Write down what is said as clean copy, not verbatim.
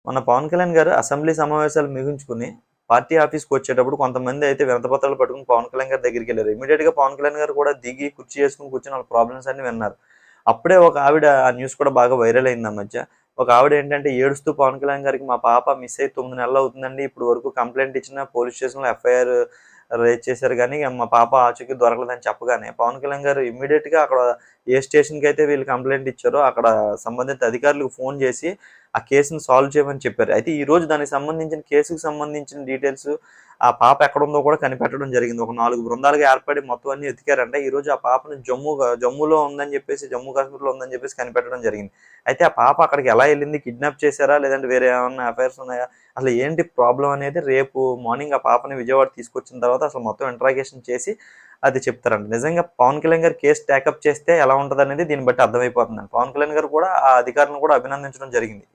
మన పవన్ కళ్యాణ్ గారు అసెంబ్లీ సమావేశాలు ముగించుకుని పార్టీ ఆఫీస్కి వచ్చేటప్పుడు కొంతమంది అయితే వినతిపత్రాలు పట్టుకుని పవన్ కళ్యాణ్ గారి దగ్గరికి వెళ్ళారు. ఇమీడియట్గా పవన్ కళ్యాణ్ గారు కూడా దిగి కుర్చీ వేసుకుని కూర్చొని వాళ్ళ ప్రాబ్లమ్స్ అన్ని విన్నారు. అప్పుడే ఒక ఆవిడ, ఆ న్యూస్ కూడా బాగా వైరల్ అయింది ఆ మధ్య. ఒక ఆవిడ ఏంటంటే ఏడుస్తూ పవన్ కళ్యాణ్ గారికి మా పాప మిస్ అయ్యి 9 నెలలు అవుతుందండి, ఇప్పుడు వరకు కంప్లైంట్ ఇచ్చిన పోలీస్ స్టేషన్లో ఎఫ్ఐఆర్ రేజ్ చేశారు కానీ మా పాప ఆచూకీ దొరకలేదని చెప్పగానే పవన్ కళ్యాణ్ గారు ఇమ్మీడియట్గా అక్కడ ఏ స్టేషన్కి అయితే వీళ్ళు కంప్లైంట్ ఇచ్చారో అక్కడ సంబంధిత అధికారులకు ఫోన్ చేసి ఆ కేసును సాల్వ్ చేయమని చెప్పారు. అయితే ఈ రోజు దానికి సంబంధించిన కేసుకు సంబంధించిన డీటెయిల్స్, ఆ పాప ఎక్కడుందో కూడా కనిపెట్టడం జరిగింది. ఒక 4 బృందాలుగా ఏర్పడి మొత్తం అన్ని వెతికారంట. ఈ రోజు ఆ పాపను జమ్మూలో ఉందని చెప్పేసి, జమ్మూ కాశ్మీర్లో ఉందని చెప్పేసి కనిపెట్టడం జరిగింది. అయితే ఆ పాప అక్కడికి ఎలా వెళ్ళింది? కిడ్నాప్ చేశారా, లేదంటే వేరే ఏమన్నా అఫైర్స్ ఉన్నాయా, అసలు ఏంటి ప్రాబ్లం అనేది రేపు మార్నింగ్ ఆ పాపని విజయవాడ తీసుకొచ్చిన తర్వాత అసలు మొత్తం ఇంట్రాగేషన్ చేసి అది చెప్తారంట. నిజంగా పవన్ కళ్యాణ్ గారు కేసు టేకప్ చేస్తే ఎలా ఉంటదనేది దీన్ని బట్టి అర్థమైపోతుందండి. పవన్ కళ్యాణ్ గారు కూడా ఆ అధికారులను కూడా అభినందించడం జరిగింది.